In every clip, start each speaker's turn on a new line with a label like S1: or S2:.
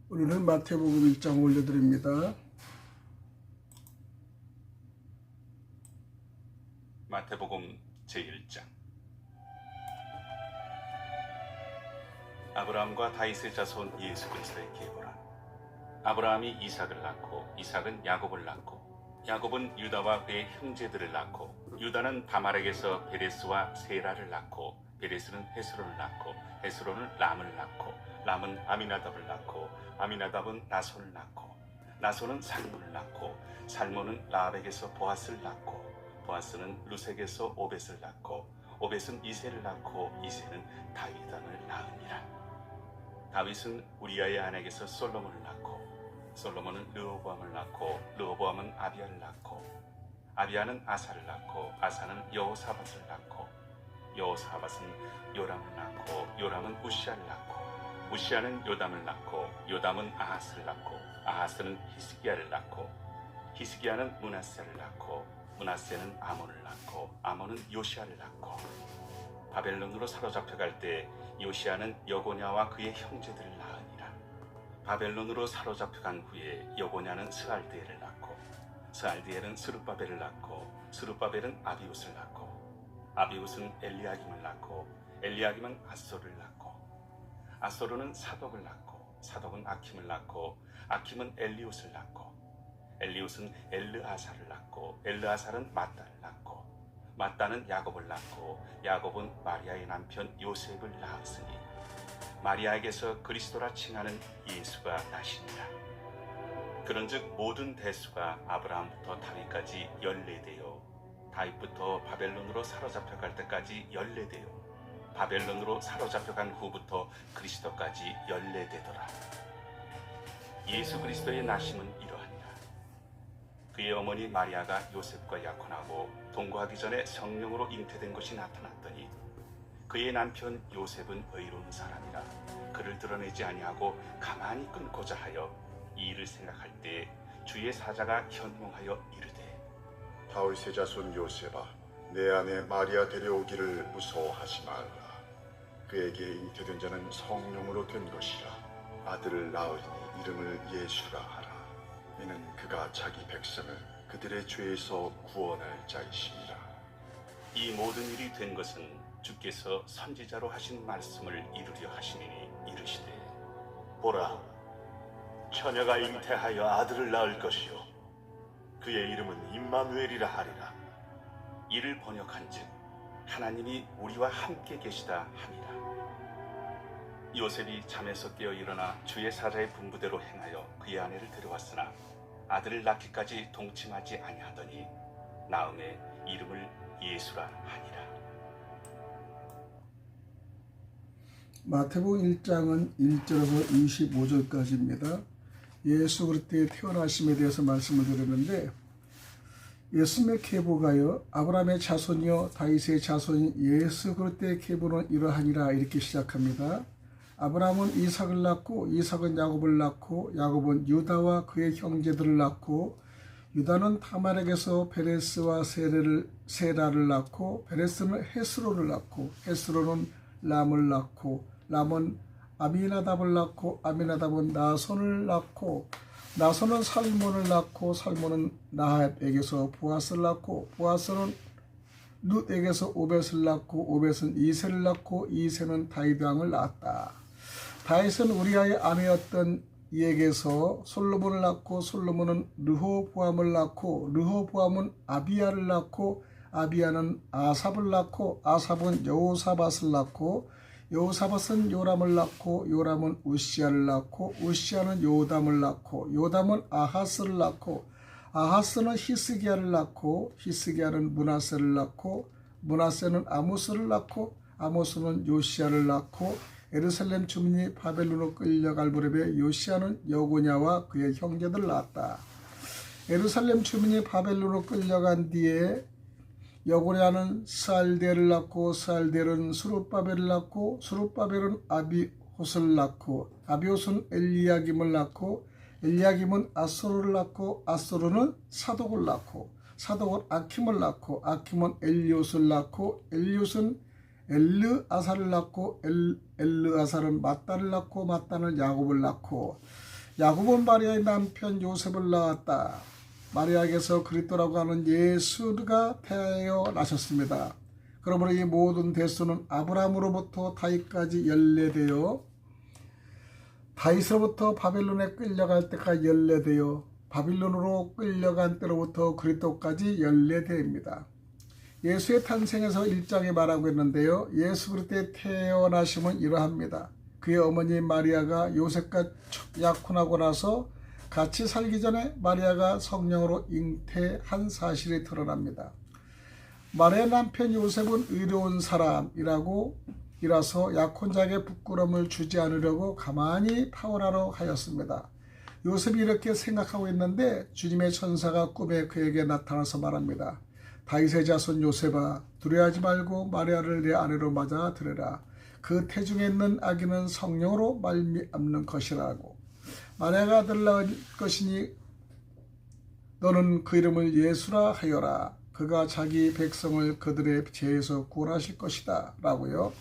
S1: 오늘은 마태복음 1장 올려드립니다.
S2: 마태복음 제1장. 아브라함과 다윗의 자손 예수 그리스도의 계보라. 아브라함이 이삭을 낳고 이삭은 야곱을 낳고 야곱은 유다와 그의 형제들을 낳고 유다는 다말에게서 베레스와 세라를 낳고 베레스는 헤스론을 낳고 헤스론은 람을 낳고 람은 아미나답을 낳고 아미나답은 나손을 낳고 나손은 살몬을 낳고 살몬은 라합에게서 보아스를 낳고 보아스는 루색에서 오벳을 낳고 오벳은 이새를 낳고 이새는 다윗왕을 낳으니라. 다윗은 우리아의 아내에게서 솔로몬을 낳고 솔로몬은 르호보암을 낳고 르호보암은 아비야를 낳고 아비야는 아사를 낳고 아사는 여호사밧을 낳고 여호사밧은 요람을 낳고 요람은 우시아를 낳고 우시아는 요담을 낳고 요담은 아하스를 낳고 아하스는 히스기야를 낳고 히스기야는 므낫세를 낳고 므낫세는 아몬을 낳고 아몬은 요시아를 낳고 바벨론으로 사로잡혀갈 때 요시아는 여고냐와 그의 형제들을 낳으니라. 바벨론으로 사로잡혀간 후에 여고냐는 스알드엘을 낳고 스알드엘은 스룹바벨을 낳고 스룹바벨은 아비웃을 낳고 아비웃은 엘리야김을 낳고 엘리야김은 아소를 낳고 아소르는 사독을 낳고 사독은 아킴을 낳고 아킴은 엘리웃을 낳고 엘리웃은 엘르아사를 낳고 엘르아사는 마따를 낳고 마따는 야곱을 낳고 야곱은 마리아의 남편 요셉을 낳았으니 마리아에게서 그리스도라 칭하는 예수가 나시니라. 그런즉 모든 대수가 아브라함부터 다윗까지 14대요 다윗부터 바벨론으로 사로잡혀갈 때까지 14대요 바벨론으로 사로잡혀간 후부터 그리스도까지 14대더라. 예수 그리스도의 나심은 이러하니라. 그의 어머니 마리아가 요셉과 약혼하고 동거하기 전에 성령으로 잉태된 것이 나타났더니 그의 남편 요셉은 의로운 사람이라 그를 드러내지 아니하고 가만히 끊고자 하여 이 일을 생각할 때 주의 사자가 현몽하여 이르되
S3: 다윗의 자손 요셉아, 내 아내 마리아 데려오기를 무서워하지 말라. 그에게 잉태된 자는 성령으로 된 것이라. 아들을 낳으리니 이름을 예수라 하라. 이는 그가 자기 백성을 그들의 죄에서 구원할 자이시니라.
S2: 이 모든 일이 된 것은 주께서 선지자로 하신 말씀을 이루려 하시니 이르시되
S4: 보라, 처녀가 잉태하여 아들을 낳을 것이요 그의 이름은 임마누엘이라 하리라.
S2: 이를 번역한즉 하나님이 우리와 함께 계시다 함이라. 요셉이 잠에서 깨어 일어나 주의 사자의 분부대로 행하여 그의 아내를 데려왔으나 아들을 낳기까지 동침하지 아니하더니 나음에 이름을 예수라 하니라.
S1: 마태복음 1장은 1절에서 25절까지입니다. 예수 그리스도의 태어나심에 대해서 말씀을 드렸는데 예수님의 계보가요 아브라함의 자손이요 다윗의 자손인 예수 그리스도의 계보는 이러하니라 이렇게 시작합니다. 아브라함은 이삭을 낳고 이삭은 야곱을 낳고 야곱은 유다와 그의 형제들을 낳고 유다는 다말에게서 베레스와 세라를 낳고 베레스는 헤스론을 낳고 헤스론은 람을 낳고 람은 아미나답을 낳고 아미나답은 나손을 낳고 나손은 살몬을 낳고 살몬은 라합에게서 보아스를 낳고 보아스는 룻에게서 오벳을 낳고 오벳은 이새를 낳고 이새는 다윗왕을 낳았다. 다윗은 우리아의 아내였던 이에게서 솔로몬을 낳고 솔로몬은 르호보암을 낳고 르호보암은 아비야를 낳고 아비야는 아삽을 낳고 아삽은 여호사밧을 낳고 여호사밧은 요람을 낳고 요람은 우시아를 낳고 우시아는 요담을 낳고 요담은 아하스를 낳고 아하스는 히스기야를 낳고 히스기야는 므낫세를 낳고 므낫세는 아모스를 낳고 아모스는 요시아를 낳고 예루살렘 주민이 바벨론으로 끌려갈 무렵에 요시아는 여고냐와 그의 형제들을 낳았다. 예루살렘 주민이 바벨론으로 끌려간 뒤에 여고냐는 스알델을 낳고 스알델은 스룹바벨을 낳고 스룹바벨은 아비옷을 낳고 아비옷은 엘리야김을 낳고 엘리야김은 아소르를 낳고 아소르는 사독을 낳고 사독은 아킴을 낳고 아킴은 엘리옷을 낳고 엘리옷은 엘르아사를 낳고 엘르아사는 마따를 낳고 마따는 야곱을 낳고 야곱은 마리아의 남편 요셉을 낳았다. 마리아에게서 그리스도라고 하는 예수가 태어나셨습니다. 그러므로 이 모든 대수는 아브라함으로부터 다윗까지 연례되어 다윗으로부터 바벨론에 끌려갈 때까지 연례되어 바빌론으로 끌려간 때로부터 그리스도까지 연례됩니다. 예수의 탄생에서 1장에 말하고 있는데요. 예수 그리스도의 태어나심은 이러합니다. 그의 어머니 마리아가 요셉과 약혼하고 나서 같이 살기 전에 마리아가 성령으로 잉태한 사실이 드러납니다. 마리아 남편 요셉은 의로운 사람이라서 약혼자에게 부끄러움을 주지 않으려고 가만히 파혼하러 하였습니다. 요셉이 이렇게 생각하고 있는데 주님의 천사가 꿈에 그에게 나타나서 말합니다. 다윗의 자손 요셉아, 두려워하지 말고 마리아를 내 아내로 맞아들여라. 그 태중에 있는 아기는 성령으로 말미암는 것이라고. 마리아가 아들을 낳을 것이니 너는 그 이름을 예수라 하여라. 그가 자기 백성을 그들의 죄에서 구원하실 것이다 라고요.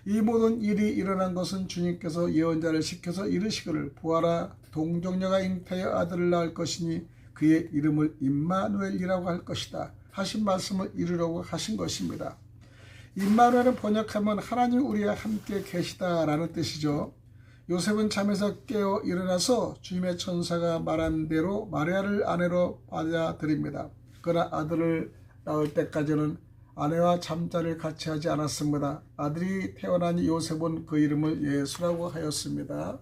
S1: 이 모든 일이 일어난 것은 주님께서 예언자를 시켜서 이르시기를 보아라, 동정녀가 잉태하여 아들을 낳을 것이니 그의 이름을 임마누엘이라고 할 것이다 하신 말씀을 이루려고 하신 것입니다. 임마누엘은 번역하면 하나님 우리와 함께 계시다라는 뜻이죠. 요셉은 잠에서 깨어 일어나서 주님의 천사가 말한 대로 마리아를 아내로 받아들입니다. 그러나 아들을 낳을 때까지는 아내와 잠자리를 같이 하지 않았습니다. 아들이 태어나니 요셉은 그 이름을 예수라고 하였습니다.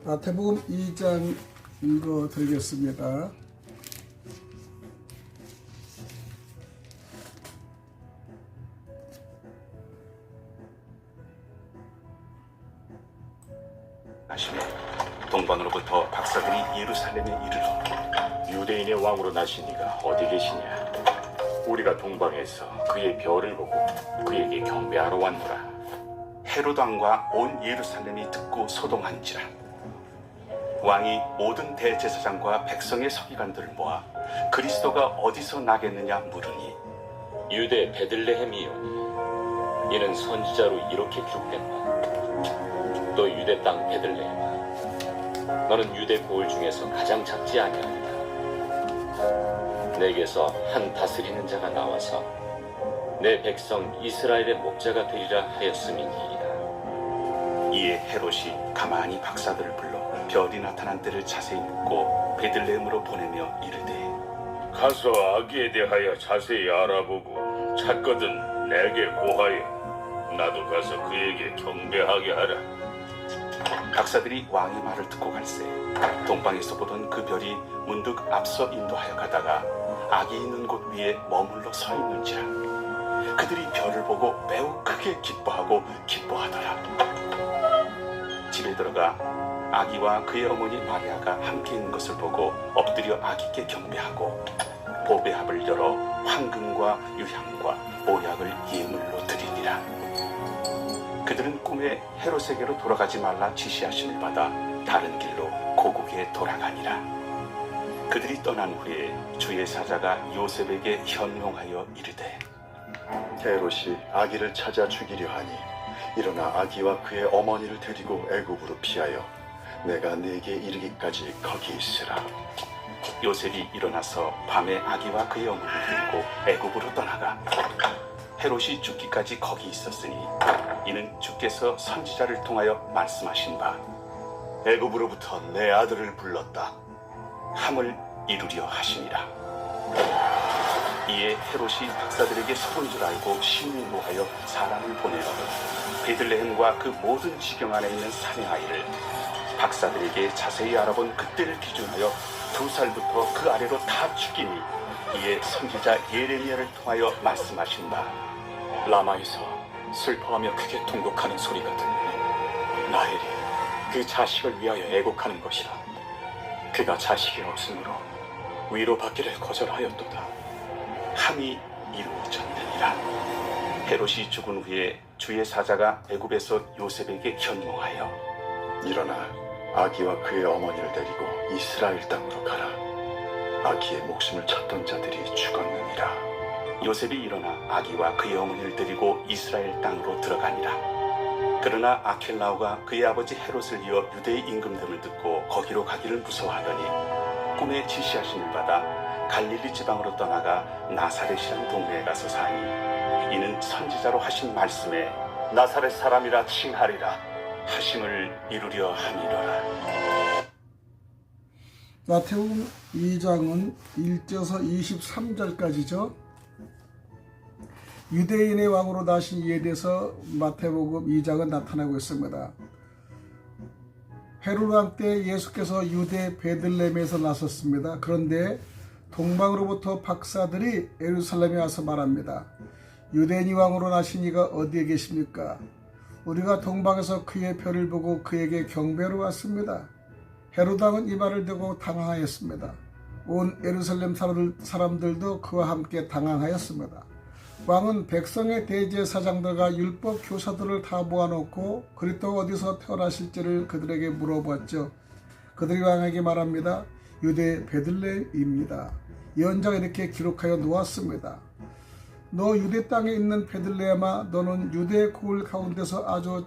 S1: 마태복음 2장 읽어드리겠습니다.
S2: 나시며 동방으로부터 박사들이 예루살렘에 이르러
S4: 유대인의 왕으로 나신 이가 어디 계시냐? 우리가 동방에서 그의 별을 보고 그에게 경배하러 왔노라.
S2: 헤롯 왕과 온 예루살렘이 듣고 소동한지라. 왕이 모든 대제사장과 백성의 서기관들을 모아 그리스도가 어디서 나겠느냐 물으니
S5: 유대 베들레헴이오니 이는 선지자로 이렇게 기록된다. 또 유대 땅 베들레헴아, 너는 유대 고을 중에서 가장 작지 아니하니라. 내게서 한 다스리는 자가 나와서 내 백성 이스라엘의 목자가 되리라 하였음이니이다.
S2: 이에 헤롯이 가만히 박사들을 불러 별이 나타난 때를 자세히 묻고 베들레헴으로 보내며 이르되
S4: 가서 아기에 대하여 자세히 알아보고 찾거든 내게 고하여 나도 가서 그에게 경배하게 하라.
S2: 박사들이 왕의 말을 듣고 갈새 동방에서 보던 그 별이 문득 앞서 인도하여 가다가 악이 있는 곳 위에 머물러 서 있는지라. 그들이 별을 보고 매우 크게 기뻐하더라. 집에 들어가 아기와 그의 어머니 마리아가 함께 있는 것을 보고 엎드려 아기께 경배하고 보배합을 열어 황금과 유향과 모약을 예물로 드리니라. 그들은 꿈에 헤롯에게로 돌아가지 말라 지시하심을 받아 다른 길로 고국에 돌아가니라. 그들이 떠난 후에 주의 사자가 요셉에게 현몽하여 이르되
S3: 헤롯이 아기를 찾아 죽이려 하니 일어나 아기와 그의 어머니를 데리고 애굽으로 피하여 내가 네게 이르기까지 거기 있으라.
S2: 요셉이 일어나서 밤에 아기와 그의 어머니를 데리고 애굽으로 떠나가 헤롯이 죽기까지 거기 있었으니 이는 주께서 선지자를 통하여 말씀하신 바
S3: 애굽으로부터 내 아들을 불렀다.
S2: 함을 이루려 하시니라. 이에 헤롯이 박사들에게 속은 줄 알고 심히 노하여 사람을 보내어 베들레헴과 그 모든 지경 안에 있는 사내 아이를 박사들에게 자세히 알아본 그때를 기준하여 2살부터 그 아래로 다 죽이니 이에 선지자 예레미야를 통하여 말씀하신 바
S4: 라마에서 슬퍼하며 크게 통곡하는 소리가 들리니 라헬이 그 자식을 위하여 애곡하는 것이라. 그가 자식이 없으므로 위로받기를 거절하였도다.
S2: 함이 이루어졌느니라. 헤롯이 죽은 후에 주의 사자가 애굽에서 요셉에게 현몽하여
S3: 일어나 아기와 그의 어머니를 데리고 이스라엘 땅으로 가라. 아기의 목숨을 찾던 자들이 죽었느니라.
S2: 요셉이 일어나 아기와 그의 어머니를 데리고 이스라엘 땅으로 들어가니라. 그러나 아켈라오가 그의 아버지 헤롯을 이어 유대의 임금됨을 듣고 거기로 가기를 무서워하더니 꿈에 지시하심을 받아 갈릴리 지방으로 떠나가 나사렛이라는 동네에 가서 사니 이는 선지자로 하신 말씀에 나사렛 사람이라 칭하리라 하심을 이루려 함이로라.
S1: 마태복음 2장은 1절에서 23절까지죠. 유대인의 왕으로 나신 이에 대해서 마태복음 2장은 나타나고 있습니다. 헤롯 왕 때 예수께서 유대 베들레헴에서 나섰습니다. 그런데 동방으로부터 박사들이 예루살렘에 와서 말합니다. 유대인이 왕으로 나신 이가 어디에 계십니까? 우리가 동방에서 그의 별을 보고 그에게 경배하러 왔습니다. 헤롯 왕은 이 말을 듣고 당황하였습니다. 온 예루살렘 사람들도 그와 함께 당황하였습니다. 왕은 백성의 대제사장들과 율법 교사들을 다 모아놓고 그리스도가 어디서 태어나실지를 그들에게 물어보았죠. 그들이 왕에게 말합니다. 유대 베들레헴입니다. 예언자가 이렇게 기록하여 놓았습니다. 너 유대 땅에 있는 베들레헴아, 너는 유대 고을 가운데서 아주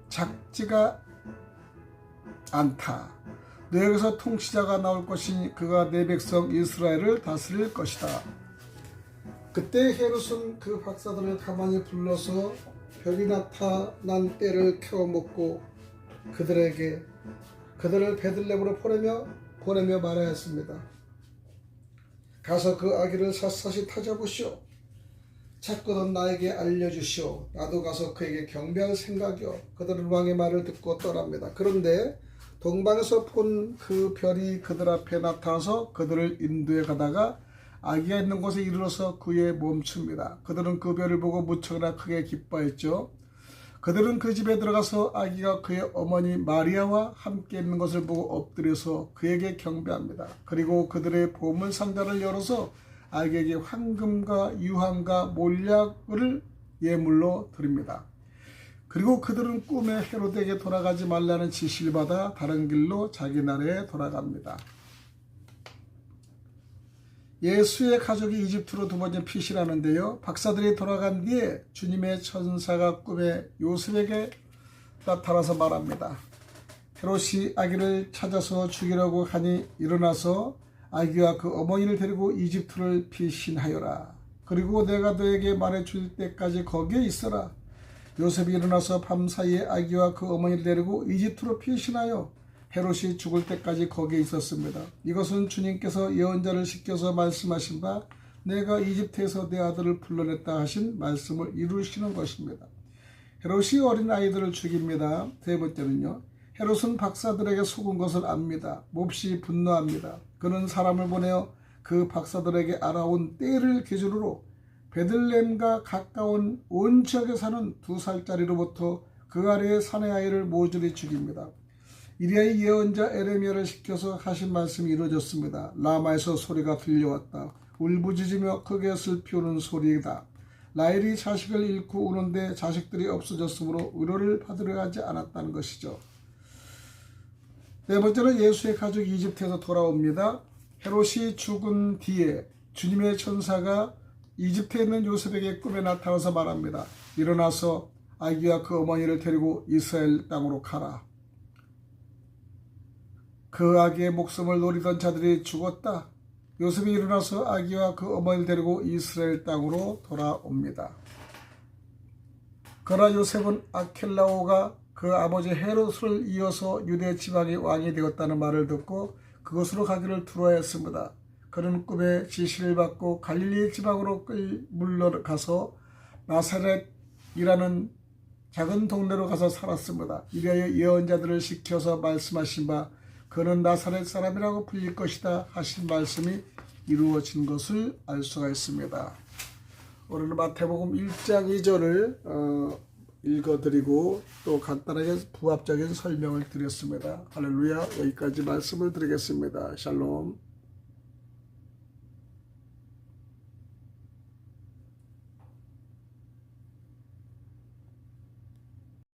S1: 작지가 않다. 너에게서 통치자가 나올 것이니 그가 내 백성 이스라엘을 다스릴 것이다. 그때 헤롯은 그 박사들을 가만히 불러서 별이 나타난 때를 캐워먹고 그들을 베들레헴으로 보내며 말하였습니다. 가서 그 아기를 샅샅이 찾아보시오. 찾고는 나에게 알려주시오. 나도 가서 그에게 경배할 생각이오. 그들은 왕의 말을 듣고 떠납니다. 그런데 동방에서 본 그 별이 그들 앞에 나타나서 그들을 인도해 가다가 아기가 있는 곳에 이르러서 그에 멈춥니다. 그들은 그 별을 보고 무척이나 크게 기뻐했죠. 그들은 그 집에 들어가서 아기가 그의 어머니 마리아와 함께 있는 것을 보고 엎드려서 그에게 경배합니다. 그리고 그들의 보물 상자를 열어서 아기에게 황금과 유황과 몰약을 예물로 드립니다. 그리고 그들은 꿈에 헤롯에게 돌아가지 말라는 지시를 받아 다른 길로 자기 나라에 돌아갑니다. 예수의 가족이 이집트로 2번째 피신하는데요. 박사들이 돌아간 뒤에 주님의 천사가 꿈에 요셉에게 나타나서 말합니다. 헤롯이 아기를 찾아서 죽이려고 하니 일어나서 아기와 그 어머니를 데리고 이집트를 피신하여라. 그리고 내가 너에게 말해줄 때까지 거기에 있어라. 요셉이 일어나서 밤사이에 아기와 그 어머니를 데리고 이집트로 피신하여 헤롯이 죽을 때까지 거기에 있었습니다. 이것은 주님께서 예언자를 시켜서 말씀하신 바 내가 이집트에서 내 아들을 불러냈다 하신 말씀을 이루시는 것입니다. 헤롯이 어린 아이들을 죽입니다. 세 번째는요. 헤롯은 박사들에게 속은 것을 압니다. 몹시 분노합니다. 그는 사람을 보내어 그 박사들에게 알아온 때를 기준으로 베들레헴과 가까운 온 지역에 사는 2살짜리로부터 그 아래의 사내 아이를 모조리 죽입니다. 이리하여 예언자 에레미야를 시켜서 하신 말씀이 이루어졌습니다. 라마에서 소리가 들려왔다. 울부짖으며 크게 슬피 우는 소리이다. 라헬이 자식을 잃고 우는데 자식들이 없어졌으므로 위로를 받으려 하지 않았다는 것이죠. 네 번째는 예수의 가족이 이집트에서 돌아옵니다. 헤롯이 죽은 뒤에 주님의 천사가 이집트에 있는 요셉에게 꿈에 나타나서 말합니다. 일어나서 아기와 그 어머니를 데리고 이스라엘 땅으로 가라. 그 아기의 목숨을 노리던 자들이 죽었다. 요셉이 일어나서 아기와 그 어머니를 데리고 이스라엘 땅으로 돌아옵니다. 그러나 요셉은 아켈라오가 그 아버지 헤롯을 이어서 유대 지방의 왕이 되었다는 말을 듣고 그곳으로 가기를 두려워했습니다. 그는 꿈에 지시를 받고 갈릴리 지방으로 물러가서 나사렛이라는 작은 동네로 가서 살았습니다. 이래야 예언자들을 시켜서 말씀하신 바 그는 나사렛 사람이라고 불릴 것이다 하신 말씀이 이루어진 것을 알 수가 있습니다. 오늘은 마태복음 1장 2절을 읽어드리고 또 간단하게 부합적인 설명을 드렸습니다. 할렐루야. 여기까지 말씀을 드리겠습니다. 샬롬.